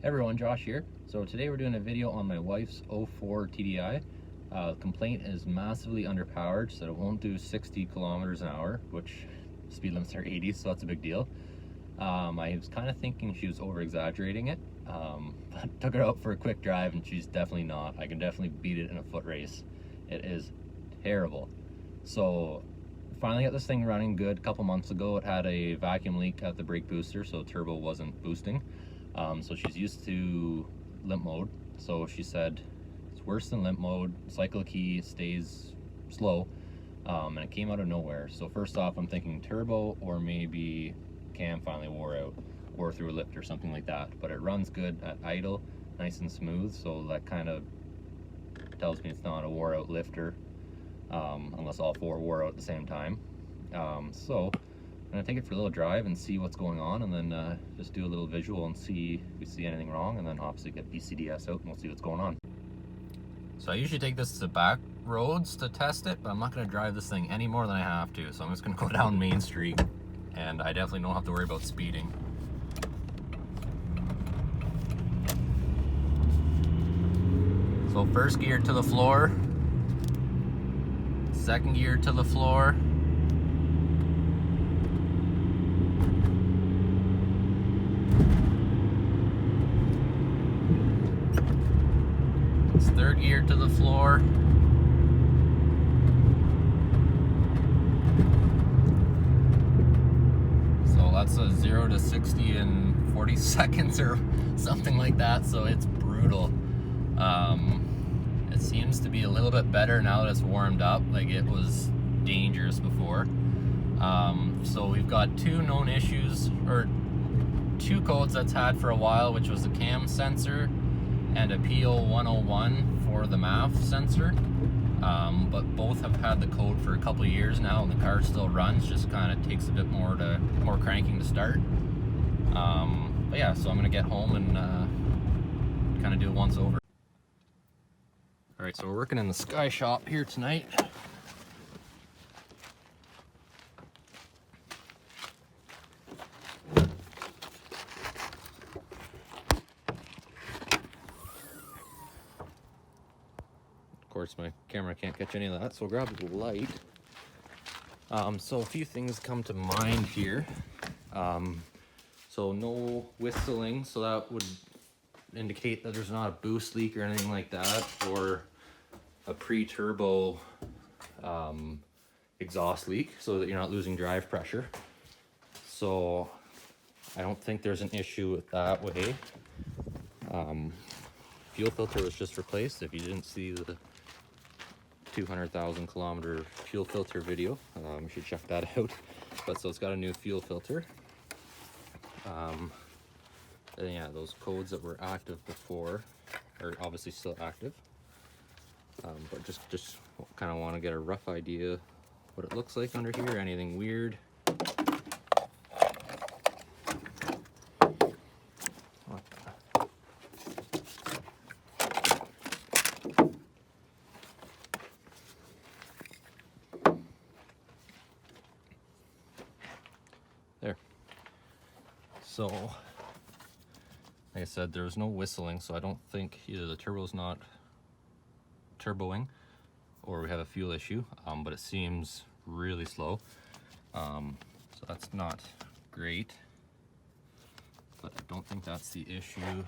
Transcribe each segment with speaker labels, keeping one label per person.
Speaker 1: Hey everyone, Josh here. So today we're doing a video on my wife's 04 TDI. Complaint is massively underpowered, so it won't do 60 kilometers an hour, which speed limits are 80, so that's a big deal. I was kind of thinking she was over exaggerating it, but took her out for a quick drive and she's definitely not. I can definitely beat it in a foot race. It is terrible. So finally got this thing running good. A couple months ago it had a vacuum leak at the brake booster, so turbo wasn't boosting. So she's used to limp mode, so she said it's worse than limp mode. Cycle key stays slow, and it came out of nowhere. So first off, I'm thinking turbo, or maybe cam finally wore out, or through a lift or something like that. But it runs good at idle, nice and smooth, so that kind of tells me it's not a wore out lifter, unless all four wore out at the same time. So I'm gonna take it for a little drive and see what's going on, and then just do a little visual and see if we see anything wrong, and then obviously get BCDS out and we'll see what's going on. So I usually take this to back roads to test it, but I'm not gonna drive this thing any more than I have to, so I'm just gonna go down Main Street, and I definitely don't have to worry about speeding. So first gear to the floor, second gear to the floor, third gear to the floor, so that's a 0 to 60 in 40 seconds or something like that, so it's brutal. It seems to be a little bit better now that it's warmed up. Like, it was dangerous before. So we've got two known issues, or two codes that's had for a while, which was the cam sensor and a P0101 for the MAF sensor, but both have had the code for a couple of years now, and the car still runs, just kind of takes a bit more cranking to start. But yeah, so I'm gonna get home and kind of do it once over. All right, so we're working in the Sky Shop here tonight. Of course, my camera can't catch any of that, so we'll grab the light. So a few things come to mind here. So no whistling, so that would indicate that there's not a boost leak or anything like that, or a pre-turbo exhaust leak, so that you're not losing drive pressure. So I don't think there's an issue with that way. Fuel filter was just replaced. If you didn't see the 200,000 kilometer fuel filter video, you should check that out. But so it's got a new fuel filter. And yeah, those codes that were active before are obviously still active. But just kind of want to get a rough idea what it looks like under here. Anything weird? There. So, like I said, there was no whistling, so I don't think either the turbo's not turboing or we have a fuel issue, but it seems really slow. So that's not great, but I don't think that's the issue.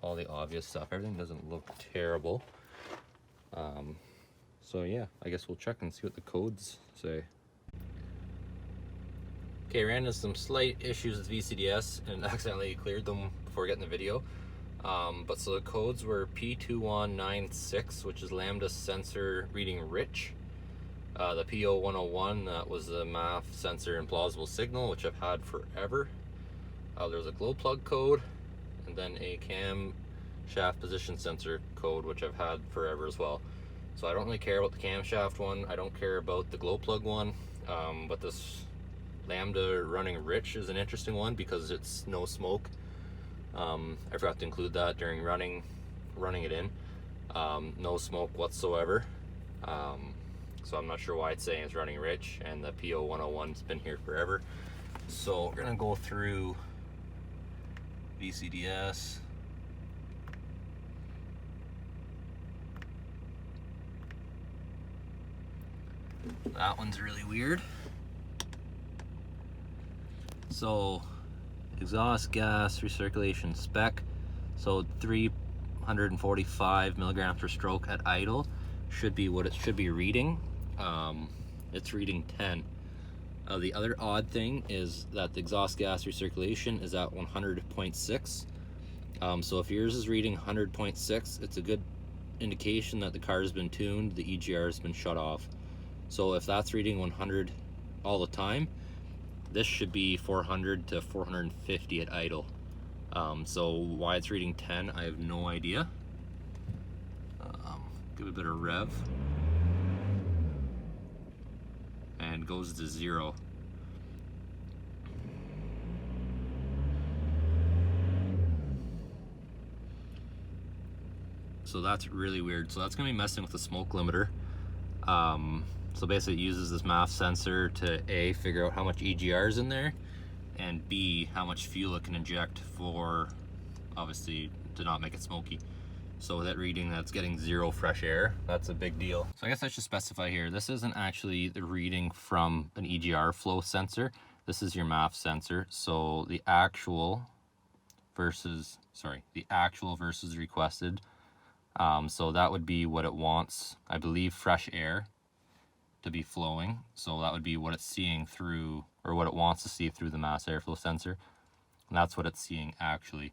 Speaker 1: All the obvious stuff, everything doesn't look terrible. So yeah, I guess we'll check and see what the codes say. Okay, ran into some slight issues with VCDS and accidentally cleared them before getting the video. But so the codes were P2196, which is lambda sensor reading rich. The P0101, that was the MAF sensor implausible signal, which I've had forever. There's a glow plug code, and then a cam shaft position sensor code, which I've had forever as well. So I don't really care about the camshaft one. I don't care about the glow plug one, but this lambda running rich is an interesting one because it's no smoke. I forgot to include that during running it in. No smoke whatsoever. So I'm not sure why it's saying it's running rich, and the P0101's been here forever. So we're gonna go through VCDS. That one's really weird. So exhaust gas recirculation spec, so 345 milligrams per stroke at idle should be what it should be reading. It's reading 10. The other odd thing is that the exhaust gas recirculation is at 100.6. So if yours is reading 100.6, it's a good indication that the car has been tuned, the EGR has been shut off. So if that's reading 100 all the time, this should be 400 to 450 at idle. So why it's reading 10, I have no idea. Give it a bit of rev. And goes to 0. So that's really weird. So that's gonna be messing with the smoke limiter. So basically it uses this MAF sensor to A, figure out how much EGR is in there, and B, how much fuel it can inject for, obviously, to not make it smoky. So with that reading, that's getting 0 fresh air. That's a big deal. So I guess I should specify here, this isn't actually the reading from an EGR flow sensor. This is your MAF sensor. So the actual versus requested. So that would be what it wants, I believe, fresh air to be flowing. So that would be what it's seeing through, or what it wants to see through the mass airflow sensor. And that's what it's seeing actually.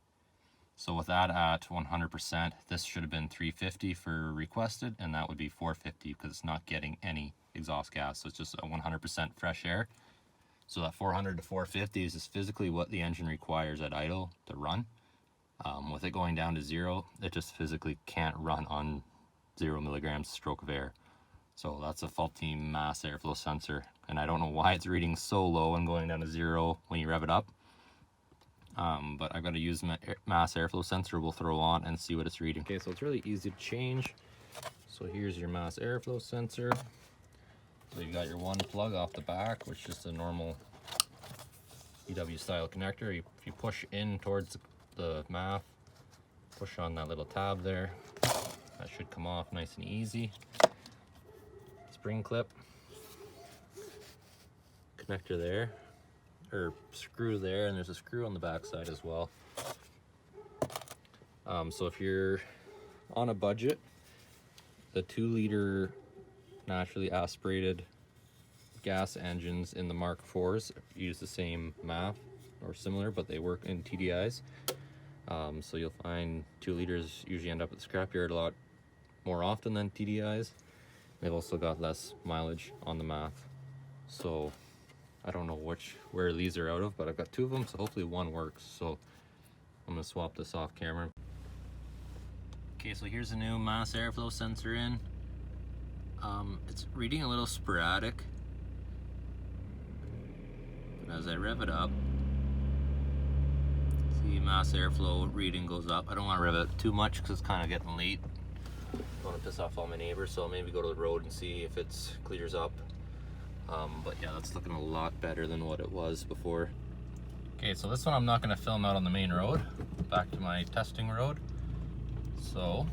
Speaker 1: So with that at 100%, this should have been 350 for requested, and that would be 450 because it's not getting any exhaust gas. So it's just a 100% fresh air. So that 400 to 450 is just physically what the engine requires at idle to run. With it going down to 0, it just physically can't run on 0 milligrams stroke of air. So that's a faulty mass airflow sensor, and I don't know why it's reading so low and going down to 0 when you rev it up. But I've got to use my mass airflow sensor. We'll throw on and see what it's reading. Okay, so it's really easy to change. So here's your mass airflow sensor. So you got your one plug off the back, which is a normal BEW style connector. If you push in towards the MAF, push on that little tab there, that should come off nice and easy. Spring clip, connector there, or screw there, and there's a screw on the back side as well. So if you're on a budget, the 2-liter naturally aspirated gas engines in the Mark IVs use the same MAF or similar, but they work in TDIs. So you'll find 2 liters usually end up at the scrapyard a lot more often than TDIs. They've also got less mileage on the MAF. So I don't know where these are out of, but I've got 2 of them, so hopefully one works. So I'm gonna swap this off camera. Okay, so here's a new mass airflow sensor in. It's reading a little sporadic, but as I rev it up, see mass airflow reading goes up. I don't want to rev it too much because it's kind of getting late. I don't want to piss off all my neighbors, so I'll maybe go to the road and see if it clears up. But yeah, that's looking a lot better than what it was before. Okay, so this one I'm not going to film out on the main road. Back to my testing road. So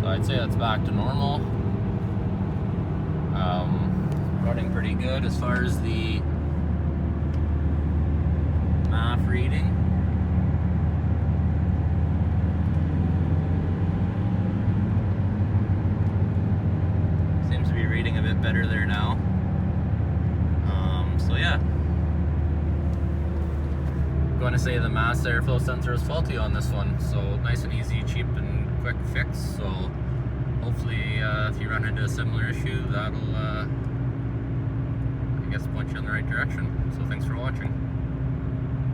Speaker 1: I'd say that's back to normal. Running pretty good as far as the MAF reading. Seems to be reading a bit better there now. So yeah. I'm going to say the mass airflow sensor is faulty on this one. So nice and easy, cheap and quick fix. So hopefully if you run into a similar issue, that'll I guess point you in the right direction. So thanks for watching.